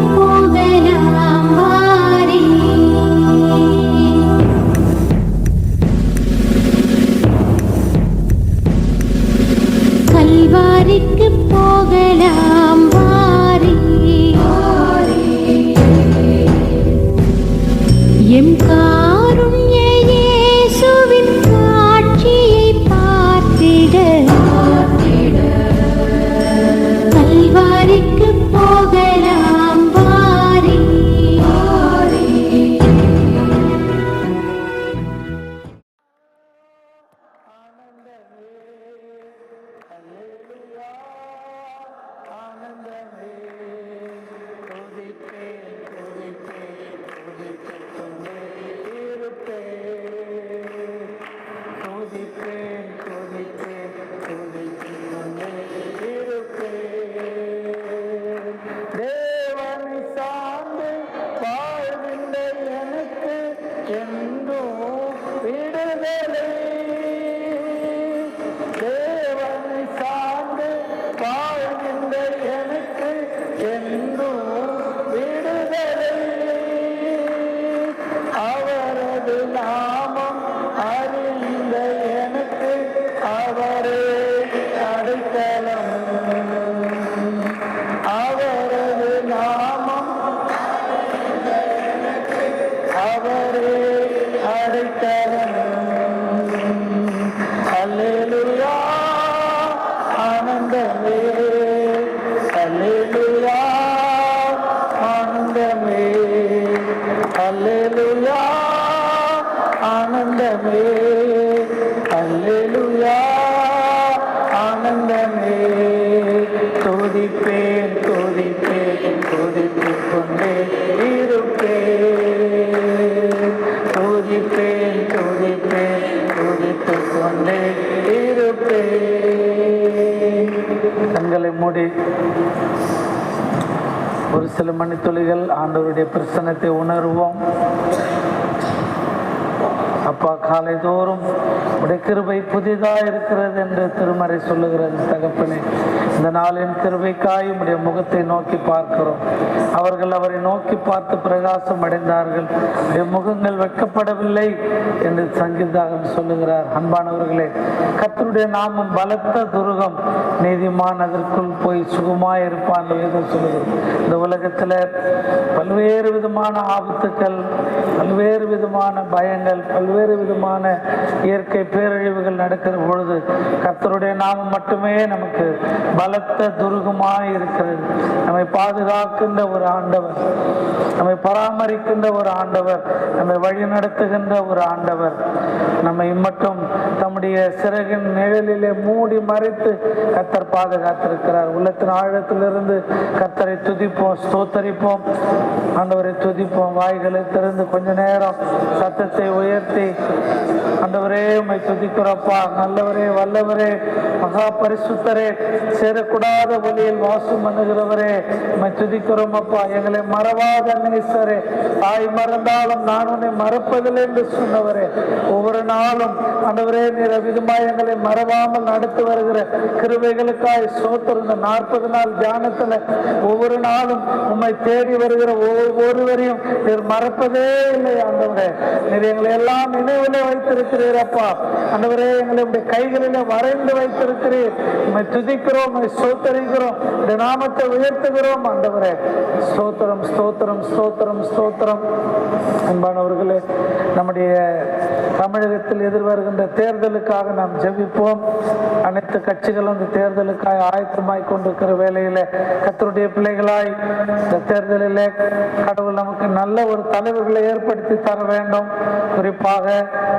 போகலாம் வாரே. கல்வாரிக்கு போகலாம் வாரே. எம் காருண்ய இயேசுவின் காட்சியை பார்த்திட கல்வாரிக்கு போகலாம் வாரே. தேவனை சார்ந்து வாழ்கின்ற எனக்கு என்றும் விடுதலை. தேவனை சார்ந்து வாழ்கின்ற எனக்கு என்றும் விடுதலை. அவரது நாமம் அறிந்த எனக்கு அவரே அடைக்கலம். அவரது நாமம் அவரே அடைக்கலம். அல்லேலூயா ஆனந்தமே. அல்லேலூயா ஆனந்தமே. அல்லேலூயா ஆனந்தமே. அல்லேலூயா ஆனந்தமே. துதிப்பேன் துதிப்பேன் துதித்துக் கொண்டே இருப்பேன். துதிப்பேன் துதிப்பேன் துதித்துக் கொண்டே இருப்பேன். கண்களை மூடி ஒரு சில மணித்துளிகள் ஆண்டவருடைய பிரசன்னத்தை உணர்வோம். அப்பா, காலை தோறும் உடைய கிருபை புதிதாக இருக்கிறது என்று திருமறை சொல்லுகிறது. தகப்பனே, இந்த நாளின் கிருபைக்காய் உடைய முகத்தை நோக்கி பார்க்கிறோம். அவர்கள் அவரை நோக்கி பார்த்து பிரகாசம் அடைந்தார்கள், உடைய முகங்கள் வெட்கப்படவில்லை என்று சங்கீதம் சொல்லுகிறார். அன்பானவர்களே, கர்த்தருடைய நாமம் பலத்த துருகம், நீதிமான் அதற்குள் போய் சுகமாய் இருப்பான் என்று சொல்லுகிறது. இந்த உலகத்தில் பல்வேறு விதமான ஆபத்துக்கள், பல்வேறு விதமான பயங்கள், பல்வேறு விதமான இயற்கை பேரழிவுகள் நடக்கிற பொழுது கர்த்தருடைய நாமம் மட்டுமே நமக்கு பலத்த துருகமாய் இருக்கிறது. நம்மை பாதுகாக்கின்ற ஒரு ஆண்டவர், நம்மை பராமரிக்கின்ற ஒரு ஆண்டவர், நம்மை வழி நடத்துகின்ற ஒரு ஆண்டவர், நம்மை மட்டும் தம்முடைய சிறகின் நிழலிலே மூடி மறைத்து கர்த்தர் பாதுகாத்திருக்கிறார். உள்ளத்தின் ஆழத்திலிருந்து கர்த்தரை துதிப்போம், ஸ்தோத்தரிப்போம், ஆண்டவரை துதிப்போம். வாய்களை திறந்து கொஞ்ச நேரம் சத்தத்தை உயர்த்தி ஆண்டவரே உம்மை துதிக்கிறோப்பா. நல்லவரே, வல்லவரே, மகா பரிசுத்தரே, சேரக்கூடாத வழியில் வாசம் பண்ணுகிறவரே, உம்மை துதிக்கிறோம் அப்பா. எங்களை மறவாத நேசரே, தாய் மறந்தாலும் நான் உன்னை மறப்பதில்லை என்று சொன்னவரே, ஒவ்வொரு நாளும் ஆண்டவரே நீர் விதமாய் எங்களை மறவாமல் நடத்தி வருகிற கிருபைகளுக்காய் சோத்திரம். இந்த 40 நாள் தியானத்துல ஒவ்வொரு நாளும் உம்மை தேடி வருகிற ஒவ்வொருவரையும் நீர் மறப்பதே இல்லை ஆண்டவரே. நீர் எங்களை எல்லாம் நினைவிலே வைத்திருக்கிறீர் அப்பா. ஆண்டவரே, எங்களுடைய கைகளிலே வரைந்து வைத்திருக்கிறீர். உம்மை துதிக்கிறோம், உம்மை ஸ்தோத்தரிக்கிறோம், இந்த நாமத்தை உயர்த்துகிறோம் ஆண்டவரே. ஸ்தோத்திரம், ஸ்தோத்திரம், ஸ்தோத்திரம், ஸ்தோத்திரம். அன்பானவர்களே, நம்முடைய தமிழகத்தில் எதிர்வருகின்ற தேர்தலுக்காக நாம் ஜெபிப்போம். அனைத்து கட்சிகளும் இந்த தேர்தலுக்காக ஆயத்தமாய் கொண்டிருக்கிற வேளையில கர்த்தருடைய பிள்ளைகளாய் இந்த தேர்தலிலே கடவுள் நமக்கு நல்ல ஒரு தலைவர்களை ஏற்படுத்தி தர வேண்டும். குறிப்பாக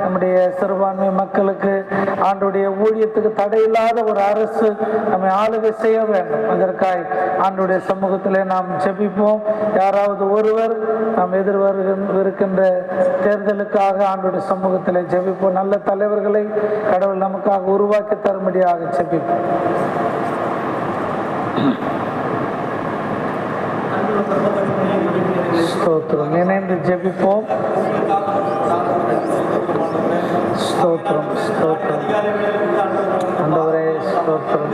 நம்முடைய சிறுபான்மை மக்களுக்கு ஆண்டுடைய ஊழியத்துக்கு தடையில்லாத ஒரு அரசு நம்மை ஆளுகை செய்ய வேண்டும். அதற்காய் ஆண்டுடைய சமூகத்திலே நாம் ஜெபிப்போம். யாராவது ஒருவர் நாம் எதிர்வருகின்ற தேர்தலுக்காக ஆண்டுடைய சமூகத்திலே ஜெபிப்போம். நல்ல தலைவர்களை கடவுள் நமக்காக உருவாக்கி தரும்படியாக ஜெபிப்போம். ஸ்தோத்திரம். இணைந்து ஜெபிப்போம். ஸ்தோத்திரம், ஸ்தோத்திரம். ஆண்டவரே ஸ்தோத்திரம்.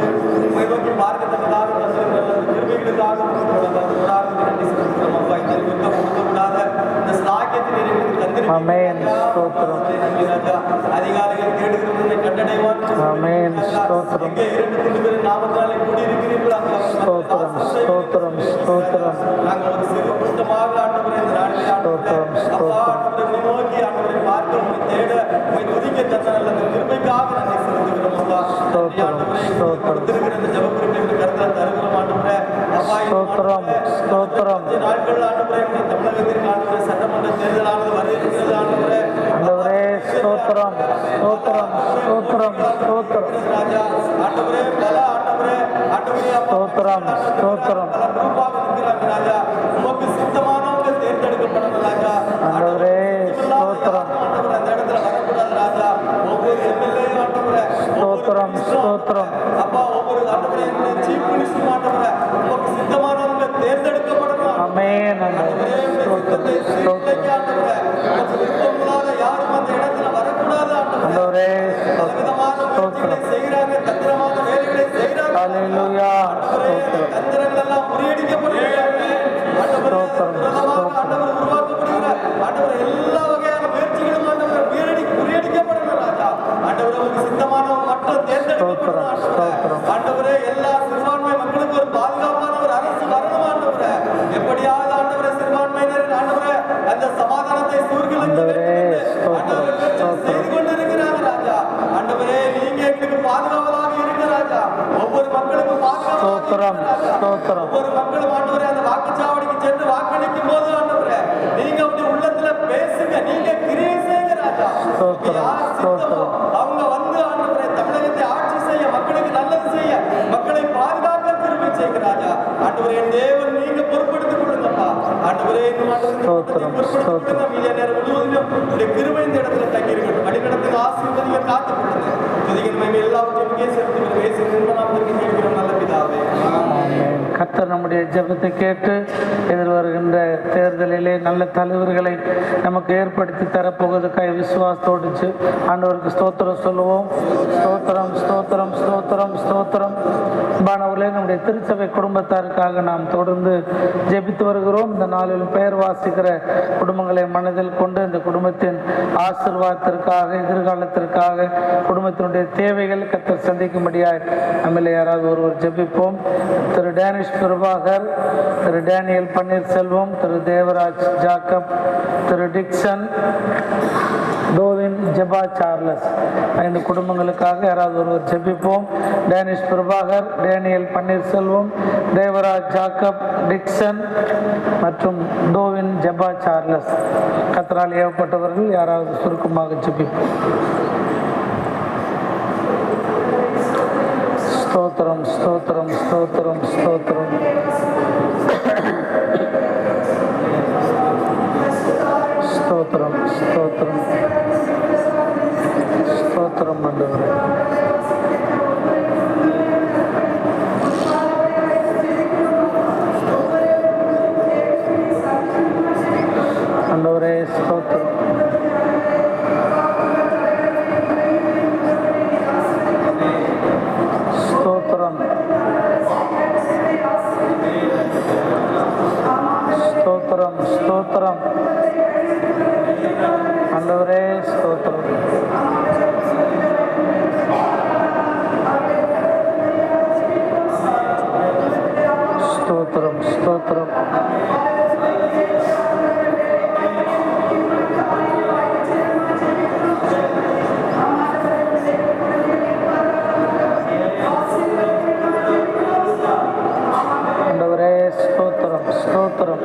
அப்பா இந்த யுத்தம் கொடுக்கப்படாத இந்த ஸ்லாக்கியத்தில் எங்களுக்கு ஆமென். ஸ்தோத்திரம். ராஜா அதிகாரிகள் தேடுகிறவர்களை கண்டடைவான் ஆமென். ஸ்தோத்திரம். எங்கே 2 நாமத்தாலே கூடியிருக்கிறீர்களோ அங்கே ஸ்தோத்திரம். ஸ்தோத்திரம். ஸ்தோத்திரம். நாங்கள் ஒரு சிறு கூட்டமாக ஆண்டவரே இந்த நாட்டில் ஸ்தோத்திரம். அப்பா ஆண்டவரை நோக்கி ஆண்டவரை பார்க்க உங்களை தேட உங்களை துதிக்க தந்த நல்ல கிருபைக்காக நன்றி செலுத்துகிறோம் அப்பா. ஆண்டவரே கொடுத்திருக்கிற இந்த ஜெபக்குறிப்பை கருத்தால் தருகிறோம் ஆண்டவரே. அப்பா ஸ்தோத்திரம். ஸ்தோத்திரம். இந்த நாட்கள் ஆண்டவரே இந்த தமிழகத்திற்கு ஆண்டவரே சட்டமன்ற தேர்தலானது வர இருக்கிறது ஆண்டவரே. ஆண்டவரே ஸ்தோத்திரம். ஸ்தோத்திரம். ஸ்தோத்திரம். ஸ்தோத்திரம். ராஜா ஆண்டவரே பல ஆண்டவரே ஆண்டவரே ஸ்தோத்திரம். ஸ்தோத்திரம். பல குரூப்பாக இருக்கிறாங்க ராஜா. உமக்கு சித்தமானவங்க தேர்ந்தெடுக்கப்படணும் ராஜா. ஆண்டவரே ஸ்தோத்திரம். ஆண்டவரே அந்த இடத்துல வரக்கூடாது ராஜா. ஒவ்வொரு எம்எல்ஏ ஆண்டவரே ஸ்தோத்திரம். ஸ்தோத்திரம். அப்பா ஒவ்வொரு ஆண்டவரே சீஃப் மினிஸ்டர் ஆண்டவரே உமக்கு சித்தமானவங்க தேர்ந்தெடுக்கப்படணும். ஆமென். ஆண்டவரே ஸ்தோத்திரம். ஸ்தோத்திரம். ஆண்டவரே உமக்கு விருப்பமில்லாத யாரும் அந்த இடத்துல வரக்கூடாது ஆண்டவரே. ஆண்டவரே பலவிதமான முயற்சிகளை செய்கிறாங்க, தந்திரமான வேலைகளை செய்கிறாங்க. ஹல்லேலூயா. ஸ்தோத்திரம். தந்திரங்கள் எல்லாம் முறியடிக்கப்படுகிறாங்க. ஸ்தோத்திரம். ஆண்டவரே ஆண்டவர் உருவாக்கப்படுகிற ஆண்டவர் எல்லா வகையான முயற்சிகளும் ஆண்டவர் முறியடிக்கப்படணும் ராஜா. ஆண்டவரே உங்களுக்கு சித்தமானவங்க மட்டும் தேர்ந்தெடுக்கப்படணும் ஆண்டவரே. ஆண்டவரே எல்லா சிறுபான்மை மக்களுக்கு ஒரு பாதுகாப்பான ஒரு அரசு வரணும் ஆண்டவரே. எப்படியாவது ஆண்டவரே சிறுபான்மையினர் ஆண்டவரே அந்த சமாதானத்தை சூழ்நிலை செய்து கொண்டிருக்கிறாங்க ராஜா. ஆண்டவரே நீங்க எங்களுக்கு பாதுகாவலாக இருக்க ராஜா. ஒவ்வொரு மக்களுக்கும் ஸ்தோத்திரம். ஸ்தோத்திரம். ஒவ்வொரு மக்களும் ஆண்டவரே அந்த வாக்குச்சாவடிக்கு சென்று வாக்களிக்கும் போது ஆண்டவரே நீங்க அப்படி உள்ளத்துல பேசுங்க, நீங்க கிரியை செய்யுங்க ராஜா. யார் சித்தமோ அவங்க வந்து ஆண்டவரே தமிழகத்தை ஆட்சி செய்ய, மக்களுக்கு நல்லது செய்ய, மக்களை பாதுகாக்க கிருபை செய்யுங்க ராஜா. ஆண்டவரே என் தேவன் நீங்க பொறுப்படுத்திக் கொள்ளுங்கப்பா. ஆண்டவரே இந்த பொறுப்படுத்திக் மீதிய நேரம் முழுவதிலும் உடைய கிருபை இந்த இடத்துல தங்கியிருக்கட்டும். அடிக்கடத்துக்கு ஆசீர்வதிங்க, காத்துக் கொள்ளுங்க. துதிகள் மகிமை எல்லாவற்றையும் செலுத்துகிற இயேசுவின் நாமத்தில் கேட்கிறோம் நல்ல பிதாவே. கர்த்தர் நம்முடைய ஜெபத்தை கேட்டு எதிர்வருகின்ற தேர்தலிலே நல்ல தலைவர்களை நமக்கு ஏற்படுத்தி தரப்போவதற்காக விசுவாசத்தோடு ஆண்டவருக்கு ஸ்தோத்திரம் சொல்லுவோம். ஸ்தோத்திரம். ஸ்தோத்திரம். ஸ்தோத்திரம். ஸ்தோத்திரம். அன்பானவர்களே, நம்முடைய திருச்சபை குடும்பத்தாருக்காக நாம் தொடர்ந்து ஜெபித்து வருகிறோம். இந்த நாளில் பெயர் வாசிக்கிற குடும்பங்களை மனதில் கொண்டு இந்த குடும்பத்தின் ஆசீர்வாதத்திற்காக, எதிர்காலத்திற்காக, குடும்பத்தினுடைய தேவைகள் கர்த்தர் சந்திக்கும்படியாய் நம்மளே யாராவது ஒருவர் ஜெபிப்போம். Thiru Danish Prabhakar, Thiru Daniel Panneerselvam, Thiru Devaraj Jacob, Thiru Dixon, Dovin, Jeba Charles, 5 குடும்பங்களுக்காக யாராவது ஒருவர் ஜெபிப்போம். Danish Prabhakar, Daniel Panneerselvam, Devaraj Jacob, Dixon மற்றும் டோவின், ஜெபா சார்லஸ். கர்த்தரால் ஏவப்பட்டவர்கள் யாராவது சுருக்கமாக ஜெபிப்போம். ஸ்தோத்திரம். ஸ்தோத்திரம். ஸ்தோத்திரம். ஸ்தோத்திரம். ஸ்தோத்திரம். ஸ்தோத்திரம். ஸ்தோத்திரம் ஆண்டவரே. ஆண்டவரே ஸ்தோத்திரம். ஸ்தோத்திரம். ஸ்தோத்திரம். ஸ்தோத்திரம். ஆண்டவரே ஸ்தோத்திரம். ஸ்தோத்திரம். ஸ்தோத்திரம். ஆண்டவரே ஸ்தோத்திரம். ஸ்தோத்திரம்.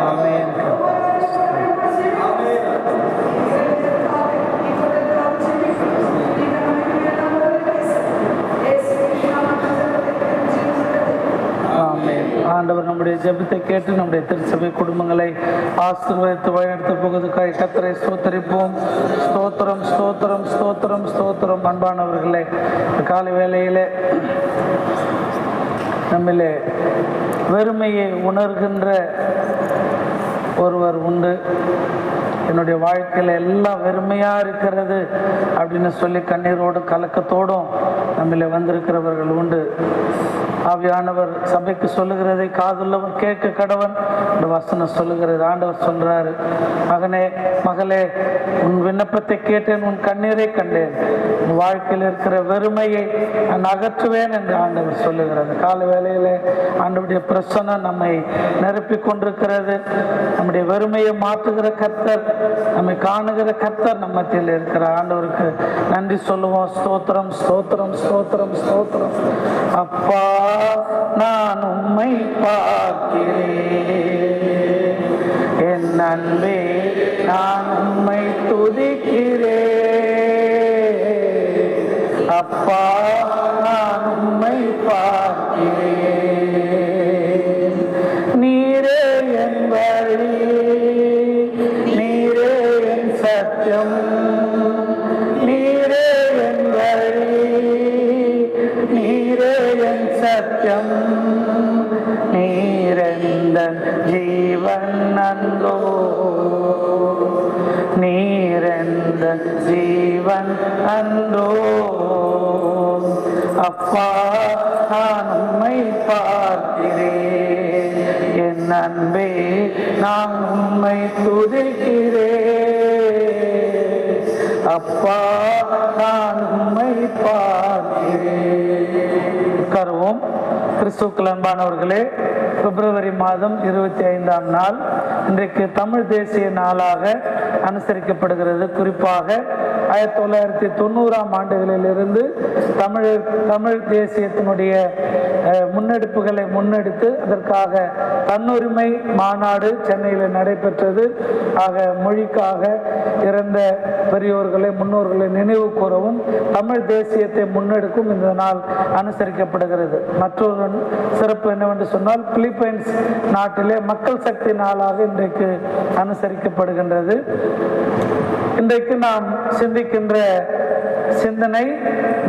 ஆமென். ஆமென். ஆண்டவர் நம்முடைய ஜெபத்தை கேட்டு நம்முடைய திருச்சபை குடும்பங்களை ஆசீர்வதித்து வழிநடத்த போவதற்காக கர்த்தரை ஸ்தோத்தரிப்போம். ஸ்தோத்திரம், ஸ்தோத்திரம், ஸ்தோத்திரம், ஸ்தோத்திரம். அன்பானவர்களே, இந்த காலை வேளையிலே நம்மிலே வெறுமையை உணர்கின்ற ஒருவர் உண்டு. என்னுடைய வாழ்க்கையில் எல்லாம் வெறுமையாக இருக்கிறது அப்படின்னு சொல்லி கண்ணீரோடு கலக்கத்தோடும் நம்மள வந்திருக்கிறவர்கள் உண்டு. ஆவியானவர் சபைக்கு சொல்லுகிறதை காதுள்ளவன் கேட்க கடவன் இந்த வசனம் சொல்லுகிறது. ஆண்டவர் சொல்றாரு, மகனே மகளே, உன் விண்ணப்பத்தை கேட்டேன், உன் கண்ணீரை கண்டேன், உன் வாழ்க்கையில் இருக்கிற வெறுமையை நான் அகற்றுவேன் என்று ஆண்டவர் சொல்லுகிறார். கால வேளையிலே ஆண்டவருடைய பிரசன்னம் நம்மை நிரப்பி கொண்டிருக்கிறது. நம்முடைய வெறுமையை மாற்றுகிற கர்த்தர், நம்மை காணுகிற கர்த்தர் நம்ம மத்தியில் இருக்கிற ஆண்டவருக்கு நன்றி சொல்லுவோம். ஸ்தோத்திரம், ஸ்தோத்திரம், ஸ்தோத்திரம், ஸ்தோத்திரம். அப்பா, நான் உம்மை பார்க்கிறேன், என் அன்பே நான் உம்மை துதிக்கிறேன். அப்பா, நான் உம்மை பார்க்கிறேன், நீரே என் வழி, நீரே என் சத்தியம், நீரே என் வழி, நீரே என் சத்தியம், நீரெந்தன் ஜீவன் அன்றோ, நீரெந்தன் ஜீவன் அன்றோ. அப்பா, நான் உம்மை பார்க்கிறேன், என் அன்பே நான் உம்மை துதிக்கிறேன். அப்பா, நான் உம்மை பார்க்கிறேன். உட்காருவோம். கிறிஸ்துவுக்குள் அன்பானவர்களே, பிப்ரவரி மாதம் 25ஆம் நாள் இன்றைக்கு தமிழ் தேசிய நாளாக அனுசரிக்கப்படுகிறது. குறிப்பாக 1990ஆம் ஆண்டுகளிலிருந்து தமிழ் தேசியத்தினுடைய முன்னெடுப்புகளை முன்னெடுத்து அதற்காக தன்னுரிமை மாநாடு சென்னையில் நடைபெற்றது. ஆக மொழிக்காக இறந்த பெரியோர்களை முன்னோர்களை நினைவு கூறவும் தமிழ் தேசியத்தை முன்னெடுக்கும் இந்த நாள் அனுசரிக்கப்படுகிறது. மற்றொரு சிறப்பு என்னவென்று சொன்னால், பிலிப்பைன்ஸ் நாட்டிலே மக்கள் சக்தி நாளாக இன்றைக்கு அனுசரிக்கப்படுகின்றது. இன்றைக்கு நாம் சிந்திக்கின்ற சிந்தனை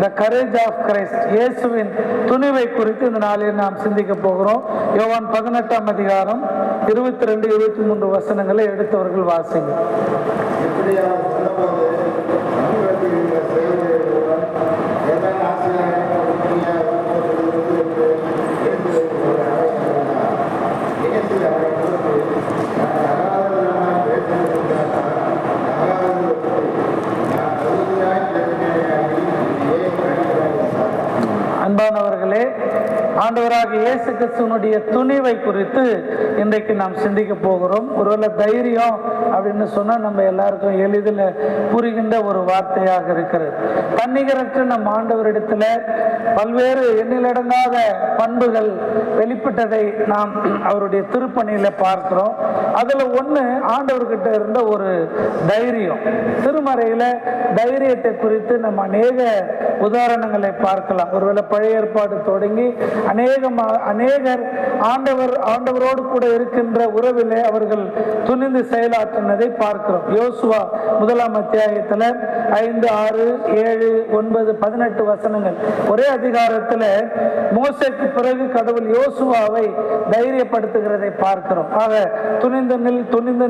த கரேஜ் ஆஃப் கிரைஸ்ட், இயேசுவின் துணிவை குறித்து இந்த நாளில் நாம் சிந்திக்க போகிறோம். யோவான் 18ஆம் அதிகாரம் 22, 23 வசனங்களை எடுத்தவர்கள் வாசிங்க. அன்பானவர்களே, ஆண்டவராக இயேசு கிறிஸ்துவனுடைய துணிவை குறித்து இன்றைக்கு நாம் சிந்திக்க போகிறோம். ஒருவேளை தைரியம் அப்படின்னு சொன்னால் நம்ம எல்லாருக்கும் எளிதில் புரிகின்ற ஒரு வார்த்தையாக இருக்கிறது. தன்னிகரற்ற நம் ஆண்டவரிடத்தில் பல்வேறு எண்ணிலடங்காத பண்புகள் வெளிப்பட்டதை நாம் அவருடைய திருப்பணியில பார்க்கிறோம். அதுல ஒண்ணு ஆண்டவர்கிட்ட இருந்த ஒரு தைரியம். திருமறையில தைரியத்தை குறித்து நம்ம அநேக உதாரணங்களை பார்க்கலாம். ஒருவேளை பழைய ஏற்பாடு தொடங்கி அநேகர் ஆண்டவரோடு கூட இருக்கின்ற உறவிலே அவர்கள் துணிந்து செயலாற்றினதை பார்க்கிறோம். யோசுவா 1ஆம் அத்தியாயத்துல 5, 6, 7, 9, 18 வசனங்கள் ஒரே அதிகாரத்துல மோசேக்கு பிறகு கடவுள் யோசுவாவை தைரியப்படுத்துகிறதை பார்க்கிறோம். ஆக துணிந்து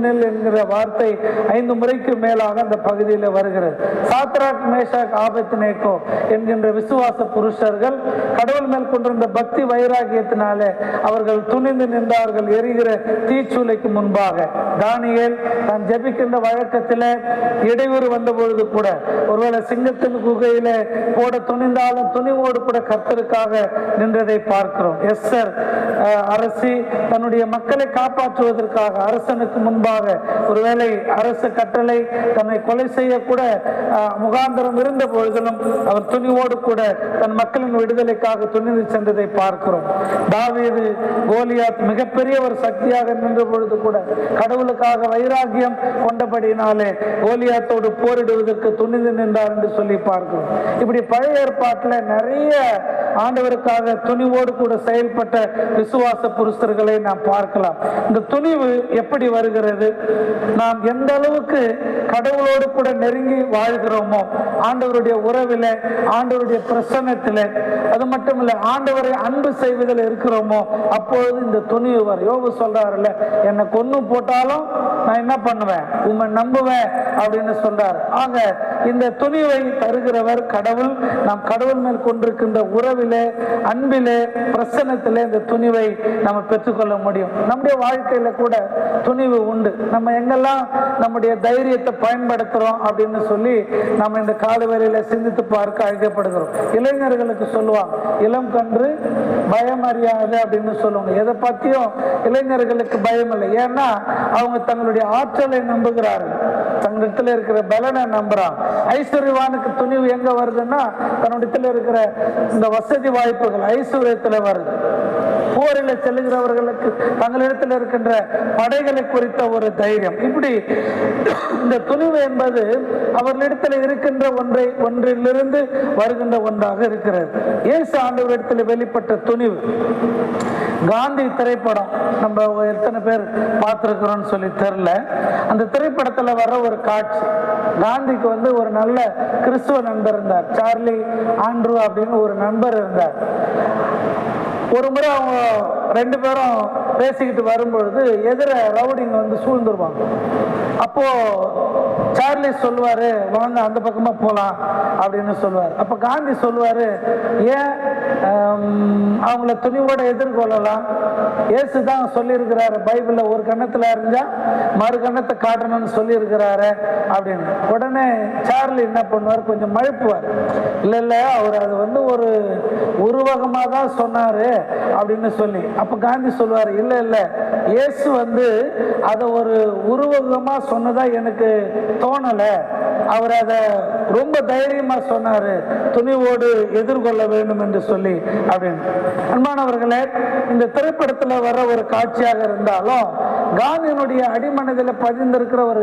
நெல் என்கிற வார்த்தை 5 முறைக்கு மேலாக அந்த பகுதியில் வருகிறது. சாத்ராக், மேஷாக், ஆபேத்நேகோ என்கின்ற விசுவாச புருஷர்கள் கடவுள் மேல் கொண்டிருந்த பக்தி வைராகியத்தினாலே அவர்கள் துணிந்து நின்றார்கள் எரிகிற தீச்சூளைக்கு முன்பாக. தானியேல் தான் ஜெபிக்கின்ற வழக்கத்தில் இடையூறு வந்த பொழுது கூட, ஒருவேளை சிங்கத்தின் குகையில போட துணிந்தாலும் துணிவோடு கூட கர்த்தருக்காக நின்றதை பார்க்கிறோம். எஸ்தர் அரசி தன்னுடைய மக்களை காப்பாற்றுவதற்காக அரசனுக்கு முன்பாக ஒருவேளை அரசு கட்டளை தன்னை கொலை செய்ய கூட முகாந்திரம் இருந்த பொழுதிலும் அவர் துணிவோடு கூட தன் மக்களின் விடுதலைக்காக துணிந்து சென்றதை பார்க்கிறோம். தாவீது கோலியாத் மிகப்பெரிய ஒரு சக்தியாக நின்ற பொழுது கூட கடவுளுக்காக வைராகியம் கொண்டபடியினாலே கோலியாத்தோடு போரிடுவதற்கு துணிந்து நின்றார் என்று சொல்லி பார்க்கிறோம். இப்படி பழைய ஏற்பாட்டில் நிறைய ஆண்டவருக்காக துணிவோடு கூட செயல்பட்ட விசுவாச புருஷர்களை நாம் பார்க்கலாம். இந்த துணிவு எப்படி வருகிறது? நாம் எந்த அளவுக்கு கடவுளோடு கூட நெருங்கி வாழ்கிறோமோ, ஆண்டவருடைய உறவில், ஆண்டவருடைய பிரசன்னத்தில், அது மட்டும் இல்ல ஆண்டவரை அன்பு செய்வதில் இருக்கிறோமோ அப்பொழுது இந்த துணிவு வரும். யோபு சொல்றாருல்ல, என்னை கொன்னு போட்டாலும் நான் என்ன பண்ணுவேன், உண்மை நம்புவேன் அப்படின்னு சொல்றார். ஆக இந்த துணிவை தருகிறவர் கடவுள். நாம் கடவுள் மேல் கொண்டிருக்கின்ற உறவிலே, அன்பிலே, பிரசன்னத்திலே இந்த துணிவை நம்ம பெற்றுக்கொள்ள முடியும். நம்முடைய வாழ்க்கையில கூட துணிவு உண்டு. நம்ம எங்கெல்லாம் நம்முடைய தைரியத்தை பயன்படுத்துறோம் அப்படின்னு சொல்லி நம்ம இந்த கால வேளையில சிந்தித்து பார்க்க அழைக்கப்படுகிறோம். இளைஞர்களுக்கு சொல்லுவாங்க, இளம் கன்று பயம் அறியாது அப்படின்னு சொல்லுவாங்க. எதை பத்தியும் இளைஞர்களுக்கு பயம் இல்லை. ஏன்னா அவங்க தங்களுடைய ஆற்றலை நம்புகிறார்கள், தங்களிடத்தில் இருக்கிற பலனை நம்புறாங்க. ஐஸ்வர்யவானுக்கு துணிவு எங்க வருதுன்னா தன்னிடத்தில் இருக்கிற இந்த வசதி வாய்ப்புகள் ஐஸ்வர்யத்தில் வருது. போரில் செல்லுகிறவர்களுக்கு தங்களிடத்தில் இருக்கின்ற படைகளை குறித்த ஒரு தைரியம். இப்படி இந்த துணிவு என்பது அவர்களிடத்தில் இருக்கின்ற ஒன்றிலிருந்து வருகின்ற ஒன்றாக இருக்கிறது. இயேசு ஆண்டவரிடத்தில் வெளிப்பட்ட துணிவு. காந்தி திரைப்படம் நம்ம எத்தனை பேர் பார்த்திருக்கிறோம்னு சொல்லி தெரியல. அந்த திரைப்படத்தில் வர ஒரு காட்சி, காந்திக்கு ஒரு நல்ல கிறிஸ்துவ நண்பர் இருந்தார், சார்லி ஆண்ட்ரூ அப்படின்னு ஒரு நண்பர் இருந்தார். ஒரு முறை அவங்க ரெண்டு பேரும் பேசிக்கிட்டு வரும்பொழுது எதிர ரவுடிங்க சூழ்ந்துருவாங்க. அப்போ சார்லி சொல்லுவாரு, வாங்க அந்த பக்கமா போலாம் அப்படின்னு சொல்லுவார். அப்ப காந்தி சொல்லுவாரு, ஏன் அவங்கள துணிவோட எதிர்கொள்ளலாம், இயேசுதான் சொல்லியிருக்கிறாரு பைபிள்ல, ஒரு கண்ணத்துல அறிஞ்சா மறு கண்ணத்தை காட்டணும்னு சொல்லி இருக்கிறாரு அப்படின்னு. உடனே சார்லி என்ன பண்ணுவார், கொஞ்சம் மழுப்புவார். இல்ல அவர் அது ஒரு உருவகமா தான் சொன்னாரு அப்படின்னு சொல்லி. அப்ப காந்தி சொல்லுவாரு, இல்ல இயேசு அதை ஒரு உருவகமா சொன்னதா எனக்கு தோணல, அவர் அதை ரொம்ப தைரியமா சொன்னாரு, துணிவோடு எதிர்கொள்ள வேண்டும் என்று சொல்லி அப்படின்னு. அன்பானவர்களே, இந்த திரைப்படத்துல வர ஒரு காட்சியாக இருந்தாலும் காந்தியினுடைய அடிமனதில் பதிந்திருக்கிற ஒரு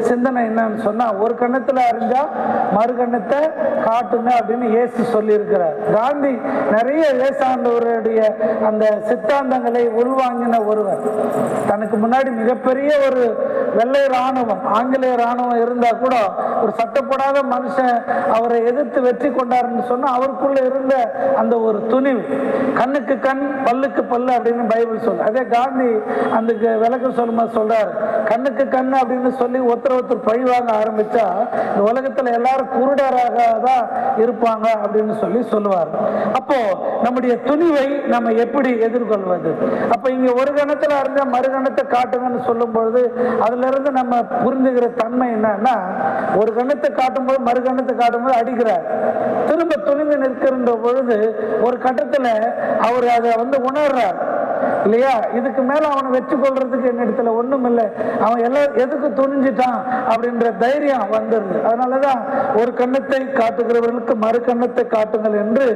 சிந்தனை என்னன்னு சொன்னா, ஒரு கண்ணத்துல அறிஞ்சா மறு கண்ணத்தை காட்டுங்க அப்படின்னு இயேசு சொல்லி இருக்கிறார். காந்தி நிறைய இயேசாண்டவருடைய அந்த சித்தாந்தங்களை உள்வாங்கின ஒருவர். தனக்கு முன்னாடி மிகப்பெரிய ஒரு வெள்ளை இராணுவம், ஆங்கிலேய இராணுவம் இருந்தா கூட ஒரு சட்டப்படாத மனுஷன் அவரை எதிர்த்து வெற்றி கொண்டாருன்னு சொன்னா அவருக்குள்ள இருந்த அந்த ஒரு துணிவு, கண்ணுக்கு கண் பல்லுக்கு பல்லு அப்படின்னு பைபிள் சொல்லு. அதே காந்தி அந்த விளக்கம் சொல்லும்போது சொல்றாரு, கண்ணுக்கு கண் அப்படின்னு சொல்லி ஒருத்தர் பழிவாங்க ஆரம்பிச்சா இந்த உலகத்துல எல்லாரும் குருடராக தான் இருப்பாங்க அப்படின்னு சொல்லி சொல்லுவார். அப்போ நம்முடைய துணிவை நம்ம எப்படி எதிர்கொள்வது? அப்ப இங்க ஒரு கணத்துல அறிஞ்சா மறு கணத்தை காட்டுங்கன்னு சொல்லும் பொழுது அதுல இருந்து நம்ம புரிஞ்சுக்கிற தன்மை என்னன்னா, ஒரு கணத்தை காட்டும் போது மறு கணத்தை காட்டும் போது அடிக்கிறார். திரும்ப துணிந்து நிற்கின்ற பொழுது ஒரு கட்டத்துல அவர் அதை உணர்றார் இல்லையா, இதுக்கு மேல அவனை வெற்றி கொள்றதுக்கு என்னிடத்துல ஒண்ணும் இல்லை, அவன் எல்லாம் எதுக்கு துணிஞ்சிட்டான் அப்படின்ற தைரியம் வந்துருது. அதனாலதான் ஒரு கண்ணத்தை காட்டுகிறவர்களுக்கு மறு கண்ணத்தை காட்டுங்கள் என்று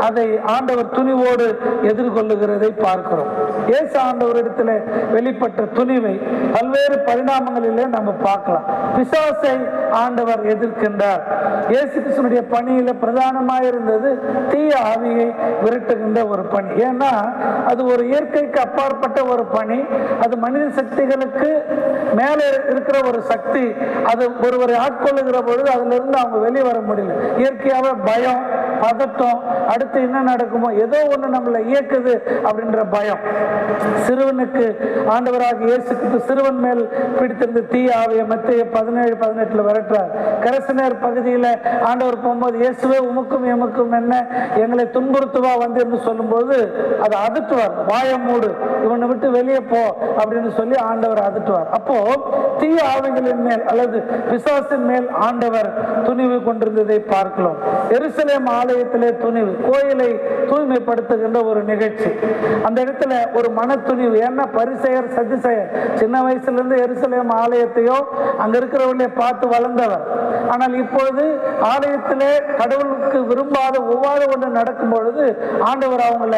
அதை ஆண்டவர் துணிவோடு எதிர்கொள்ளுகிறதை பார்க்கிறோம். இயேசு ஆண்டவரிடத்துல வெளிப்பட்ட துணிவை பல்வேறு பரிணாமங்களிலே நம்ம பார்க்கலாம். பிசாசை ஆண்டவர் எதிர்க்கின்றார். இயேசு கிறிஸ்துவினுடைய பணியில பிரதானமாயிருந்தது தீய ஆவியை விரட்டுகின்ற ஒரு பணி. ஏன்னா அது ஒரு இயற்கைக்கு அப்பாற்பட்ட ஒரு பணி, அது மனித சக்திகளுக்கு மேலே இருக்கிற ஒரு சக்தி. அது ஒருவரை ஆட்கொள்ளுகிற பொழுது அதுல இருந்து அவங்க வெளியே வர முடியல. இயற்கையாவே பயம், பதட்டம், அடுத்து என்ன நடக்குமோ, ஏதோ ஒண்ணு நம்மளை இயக்குது அப்படின்ற பயம். சிறுவனுக்கு ஆண்டவராக இயேசு கிறிஸ்து சிறுவன் மேல் பிடித்திருந்த தீய ஆவியை மத்தேயு 17:18 விரட்டுறார். கரசனர் பகுதியில் ஆண்டவர் போகும்போது, இயேசுவே உமக்கும் எமக்கும் என்ன, எங்களை துன்புறுத்துவா வந்து என்று சொல்லும்போது அதை அதட்டுவார். வாயை மூடு, இவனை விட்டு வெளியே போ அப்படின்னு சொல்லி ஆண்டவர் அதட்டுவார். அப்போ தீய ஆவிகளின் மேல் அல்லது பிசாசின் மேல் ஆண்டவர் துணிவு கொண்டிருந்ததை பார்க்கலாம். எருசலேம் ஆலயத்திலே துணிவு, கோயிலை தூய்மைப்படுத்துகின்ற ஒரு நிகழ்ச்சி. அந்த இடத்துல ஒரு மன துணிவு. ஏன்னா பரிசேயர் சதுசேயர் சின்ன வயசுல இருந்து எருசலேம் ஆலயத்தையோ அங்க இருக்கிறவர்களே பார்த்து வளர்ந்தவர். ஆனால் இப்பொழுது ஆலயத்திலே கடவுளுக்கு விரும்பாத ஒவ்வாறு ஒன்று நடக்கும் பொழுது ஆண்டவர் அவங்கள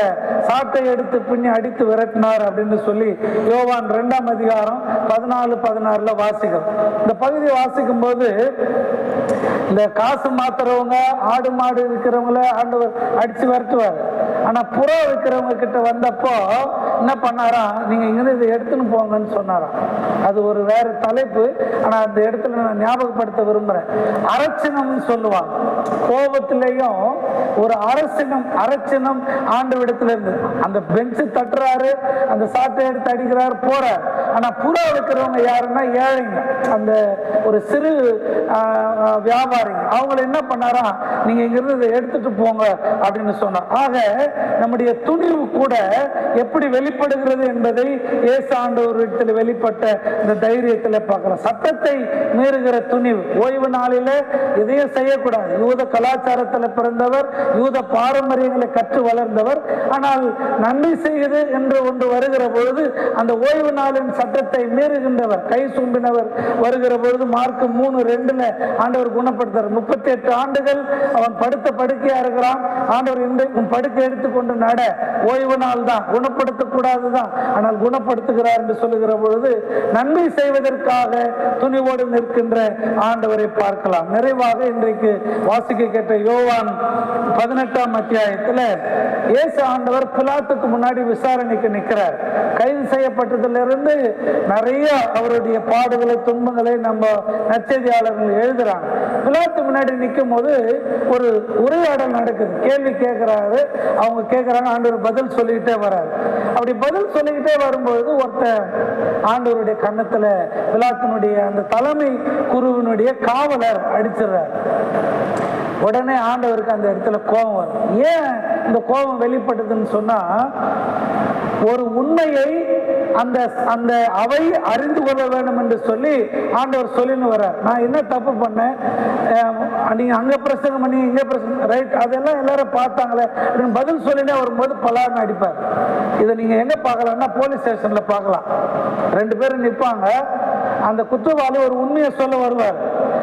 சாட்டை எடுத்து பின்னி அடித்து விரட்டினார் அப்படின்னு சொல்லி யோவான் 2ஆம் அதிகாரம் 14-16 வாசிக்கும். இந்த பகுதி வாசிக்கும் போது இந்த காசு மாத்துறவங்க, ஆடு மாடு இருக்கிறவங்கள ஆண்டவர் அடிச்சு விரட்டுவார். ஆனா புறா விற்கிறவங்க கிட்ட வந்தப்போ என்ன பண்ணாராம், நீங்க இங்கிருந்து இதை எடுத்துன்னு போங்கன்னு சொன்னாராம். அது ஒரு வேற தலைப்பு. ஆனா அந்த இடத்துல நான் ஞாபகப்படுத்த விரும்புறேன். அரசினம்னு சொல்லுவாங்க. கோபத்திலையும் ஒரு அரசினம் ஆண்டு இடத்துல இருந்து அந்த பெஞ்சு தட்டுறாரு, அந்த சாட்டை எடுத்து அடிக்கிறாரு, போறாரு. ஆனா புறா விற்கிறவங்க யாருன்னா ஏழைங்க, அந்த ஒரு சிறு வியாபாரிங்க. அவங்களை என்ன பண்ணாரா, நீங்க இங்கிருந்து இதை எடுத்துட்டு போங்க அப்படின்னு சொன்னார். ஆக நம்முடைய துணிவு கூட எப்படி வெளிப்படுகிறது என்பதை இயேசு ஆண்டவரிடத்தில் வெளிப்பட்ட இந்த தைரியத்தில் பார்க்கலாம். சட்டத்தை மீறுகிற துணிவு. ஓய்வு நாளில எதையும் செய்யக்கூடாது. யூத கலாச்சாரத்தில் பிறந்தவர், யூத பாரம்பரியங்களை கற்று வளர்ந்தவர். ஆனால் நன்மை செய்கிறது என்று ஒன்று வருகிற பொழுது அந்த ஓய்வு நாளின் சட்டத்தை மீறுகின்றவர், கை சும்பினவர் வருகிற பொழுது மார்க் 3:2 ஆண்டவர் குணப்படுத்தார். 38 ஆண்டுகள் அவன் படுத்த படுக்கையா இருக்கிறான். ஆண்டவர் உன் படுக்கை எடுத்துக்கொண்டு நட, ஓய்வு நாள் தான், குணப்படுத்த கூடாதுதான், ஆனால் குணப்படுத்துகிறார் என்று சொல்லுகிற பொழுது நன்மை செய்வதற்காக துணிவோடு நிற்கின்ற ஆண்டவரை பார்க்கலாம். நிறைவாக இன்றைக்கு வாசிக்க கேட்ட யோவான் 18ஆம் அத்தியாயத்தில் இயேசு ஆண்டவர் பிலாத்துக்கு முன்னாடி விசாரணைக்கு நிற்கிறார். கைது செய்யப்பட்டதிலிருந்து நிறைய அவருடைய பாடுகளை, துன்பங்களை நம்ம நற்செய்தியாளர்கள் எழுதுறாங்க. பிலாத்து முன்னாடி நிற்கும் போது ஒரு உரையாடல் நடக்குது. கேள்வி கேட்கிறாரு, அவங்க கேட்கிறாங்க, ஆண்டவர் பதில் சொல்லிக்கிட்டே வர்றாரு. அப்படி பதில் சொல்லிக்கிட்டே வரும்பொழுது ஒருத்தர் ஆண்டவருடைய கன்னத்துல பிலாத்தினுடைய அந்த தலைமை குருவினுடைய காவலர் அடிச்சிடுறார். உடனே ஆண்டவருக்கு அந்த இடத்துல கோபம் வரும். ஏன் இந்த கோபம் வெளிப்பட்டதுன்னு சொன்னா, ஒரு உண்மையை அந்த அந்த அவை அறிந்து கொள்ள வேண்டும் என்று சொல்லி ஆண்டவர் சொல்லின்னு வர்றார். நான் என்ன தப்பு பண்ணேன், நீங்க அங்க பிரசங்கம் பண்ணி இங்க பிரசங்கம், ரைட், அதெல்லாம் எல்லாரும் பார்த்தாங்களே அப்படின்னு பதில் சொல்லினே வரும்போது பலார்னு அடிப்பார். இதை நீங்க எங்க பார்க்கலாம்னா போலீஸ் ஸ்டேஷன்ல பார்க்கலாம். 2 பேரும் நிற்பாங்க. அந்த குற்றவாளி ஒரு உண்மையை சொல்ல வருவார்.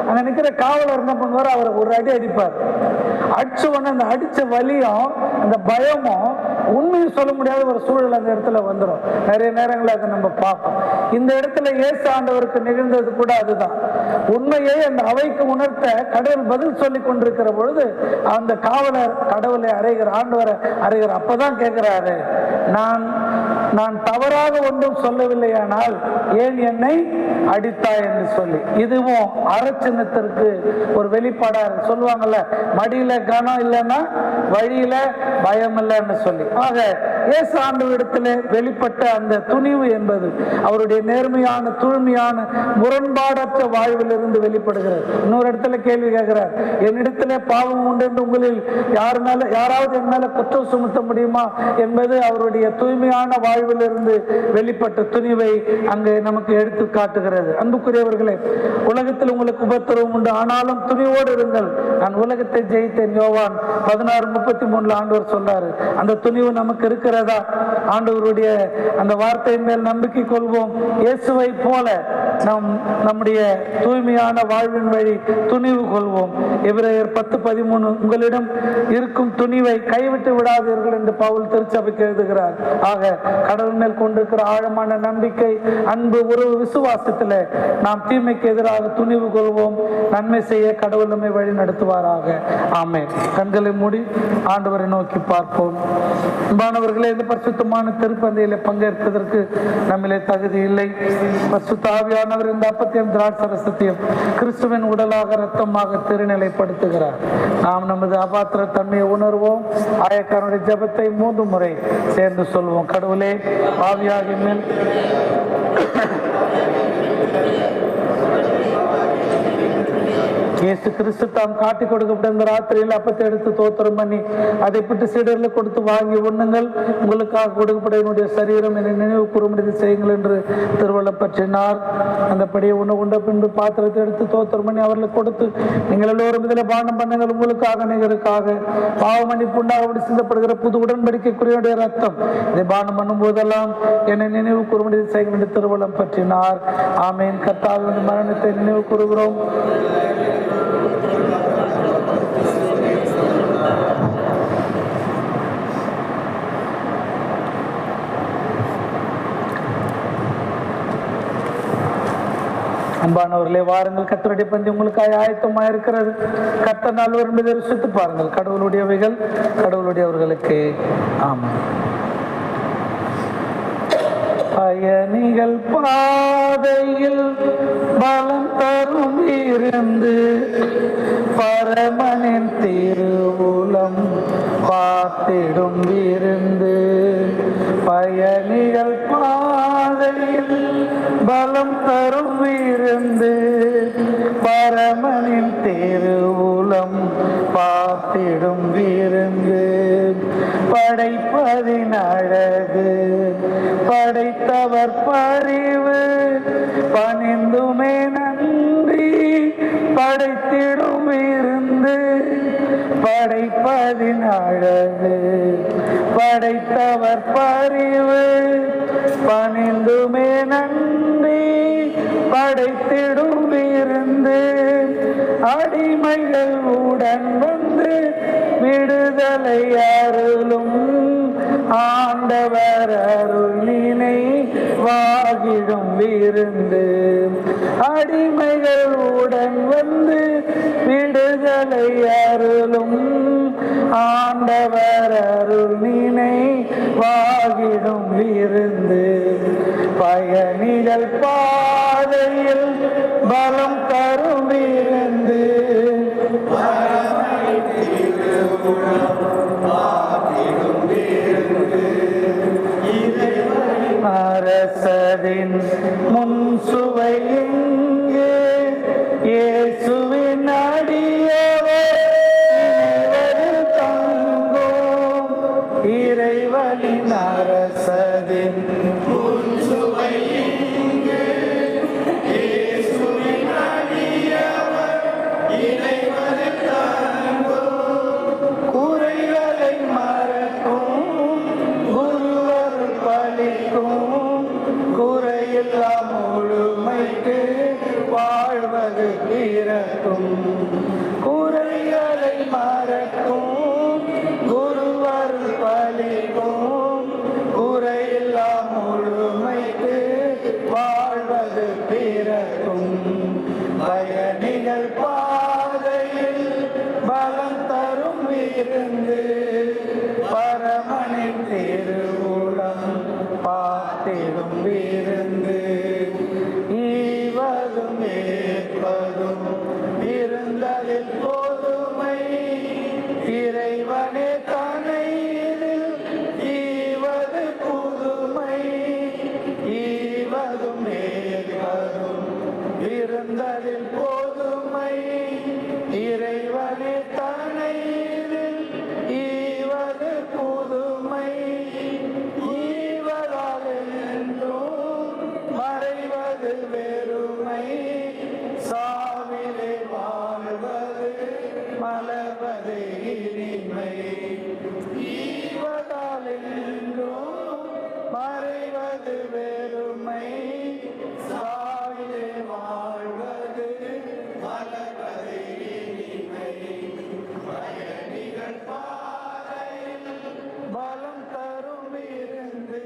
அங்க நிக்கிற காவலர் என்ன பண்ணுவார், அவரை ஒரு அடி அடிப்பார். அடிச்ச உடனே அந்த அடிச்ச வலியும் அந்த பயமும் உண்மையை சொல்ல முடியாத ஒரு சூழல் அந்த இடத்துல வந்துடும். நிறைய நேரங்களில் அதை நம்ம பார்ப்போம். இந்த இடத்துல இயேசு ஆண்டவருக்கு நிகழ்ந்தது கூட அதுதான். உண்மையை அந்த அவைக்கு உணர்த்த கடவுள் பதில் சொல்லி கொண்டிருக்கிற பொழுது அந்த காவலர் கடவுளை அறைகிற, ஆண்டவரை அறைகிற. அப்பதான் கேட்கிறாரு, நான் தவறாக ஒன்றும் சொல்லவில்லையானால் ஏன் என்னை அடித்தாய் என்று சொல்லி. இதுவும் அரசினத்திற்கு ஒரு வெளிப்பாடா சொல்லுவாங்கல்ல, மடியில கனம் இல்லைன்னா வழியில பயம் இல்லைன்னு சொல்லி. ஆக இயேசு ஆண்டவரிடத்துல வெளிப்பட்ட அந்த துணிவு என்பது அவருடைய நேர்மையான, தூய்மையான, முரண்பாடற்ற வாழ்விலிருந்து வெளிப்படுகிறது. இன்னொரு இடத்துல கேள்வி கேட்கிறார், என்னிடத்துல பாவம் உண்டு என்று உங்களில் யாராவது என் மேல குற்றம் சுமத்த முடியுமா என்பது அவருடைய தூய்மையான வாழ்விலிருந்து வெளிப்பட்ட துணிவை அங்கு நமக்கு எடுத்து காட்டுகிறது. அன்புக்குரியவர்களே, உலகத்தில் உங்களுக்கு உபத்திரவம் உண்டு, ஆனாலும் துணிவோடு இருங்கள், நான் உலகத்தை ஜெயித்தேன். யோவான் 16:33 ஆண்டவர் சொல்றாரு. அந்த துணிவு நமக்கு இருக்கிறதா? ஆண்டவருடைய அந்த வார்த்தையின் மேல் நம்பிக்கை கொள்வோம். இயேசுவை போல நம்முடைய தூய்மையான வாழ்வின் வழி துணிவு கொள்வோம். எபிரேயர் 10:13 உங்களிடம் இருக்கும் துணிவை கைவிட்டு விடாதீர்கள் என்று பவுல் திருச்சபைக்கு எழுதுகிறார். ஆக கடவுள் மேல் கொண்டிருக்கிற ஆழமான நம்பிக்கை, அன்பு, உறவு, விசுவாசத்தில் நாம் தீமைக்கு எதிராக துணிவு கொள்வோம். நன்மை செய்ய கடவுள் நம்மை வழி நடத்துவாராக. ஆமென். கண்களை மூடி ஆண்டவரை நோக்கி பார்ப்போம். அன்பானவர்களே, இந்த பரிசுத்தமான திருப்பந்தையில பங்கேற்பதற்கு நம்மிலே தகுதி இல்லை. பரிசுத்த ஆவியானவர் இந்த அப்பத்தையும் திராட்சரசத்தையும் கிறிஸ்துவின் உடலாக இரத்தமாக திருநிலைப்படுத்துகிறார். நாம் நமது அபாத்திர தன்மையை உணர்வோம். ஆயக்காரனுடைய ஜெபத்தை 3 முறை சேர்ந்து சொல்வோம். கடவுளே, ஆவியாகி மேல் இயேசு கிறிஸ்து தாம் காட்டி கொடுக்கப்பட்ட இந்த ராத்திரியில் அப்பத்தை எடுத்து தோத்திரம் பண்ணி அதை பிட்டு சீடரில் கொடுத்து வாங்கி உண்ணுங்கள், உங்களுக்காக கொடுக்கப்பட்ட என்னுடைய சரீரம் என்னை நினைவு கூறும்படி செய்யுங்கள் என்று திருவள்ளுவர் பற்றினார். அந்தபடியே உண்ட பின்பு பாத்திரத்தை எடுத்து தோத்திரம் பண்ணி அவர்களுக்கு கொடுத்து, நீங்கள் எல்லோரும் இதில் பானம் பண்ணுங்கள், உங்களுக்காக நிகருக்காக பாவ மன்னிப்பு உண்டாகும்படி சிந்தப்படுகிற புது உடன்படிக்கைக்குரிய ரத்தம். இதை பானம் பண்ணும் போதெல்லாம் என்னை நினைவு கூறும்படி செய்யுங்கள் என்று திருவள்ளுவர் பற்றினார். ஆமேன். கர்த்தாவின் மரணத்தை நினைவு கூறுகிறோம். அன்பானவர்களே, வாருங்கள், கர்த்தருடைய பந்தி உங்களுக்காக ஆயத்தமாக இருக்கிறது. கர்த்தர் நால்வர் என்பதை ருசித்து பாருங்கள். கடவுளுடையவைகள் கடவுளுடையவர்களுக்கு. ஆமாம். பயணிகள் பாதையில் பலம் தரும் இருந்து பரமனின் திருவுளம் பார்த்திடும் விருந்து. பயணிகள் பாதையில் பலம் தரும் விருந்து பரமனின் திருவுளம் பார்த்திடும் விருந்து. படைப்பதின் அழகு படைத்தவர் பரிவு பணிந்துமே நன்றி படைத்திடும் விருந்து. படைப்பதின் அழகு படைத்தவர் பரிவு பணிந்துமே நன்றி படைத்திடும் விருந்து. அடிமைகள் உடன் வந்து விடுதலை அருளும் ஆண்டவர் அருள் நினை வாகிடும் விருந்து. அடிமைகள் உடன் வந்து விடுதலை அருளும் ஆண்டவர் அருள் நினை வாகிடும் விருந்து. பயணிகள் பாதையில் பலம் தரும் விருந்து. அரசரின் முன் சுவை எங்கே இயேசுவின் அடியவர் தங்கோம். இறைவனின் அரசரின் முன் சுவை எங்கே இயேசுவின் அடியவர் இறைவனின் தங்கோம். குறைகளை மறக்கும் குருவர் பலிக்கும் குறையெல்லாம் முழுமைக்கு வாழ்வது பிறக்கும். குறைகளை மறக்கும் குருவர் பலிக்கும் குறையெல்லாம் முழுமைக்கு வாழ்வது பிறக்கும். பயணிகள் பாதையில் பலம் தரும் விருந்து பரமனின் திருவுளம் பார்த்திடும் விருந்து. ஈவதும் ஏற்பதும் இருந்ததில் பொதுமை இறைவனே தனையில் ஈவது புதுமை. ஈவதும் ஏற்பதும் இருந்ததில் பொதுமை இறைவனே தனையில் ஈவது புதுமை. மறைவது வெறுமை சாவிலே வாழ்வது மலர்வது இனிமை. ஈவதால் என்றும் மறைவது வெறுமை சாவிலே வாழ்வது மலர்வது இனிமை. பயணிகள் பாதையில் பலம் தரும் இருந்து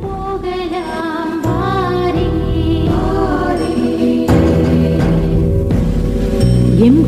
போகலாம் வாரே எம்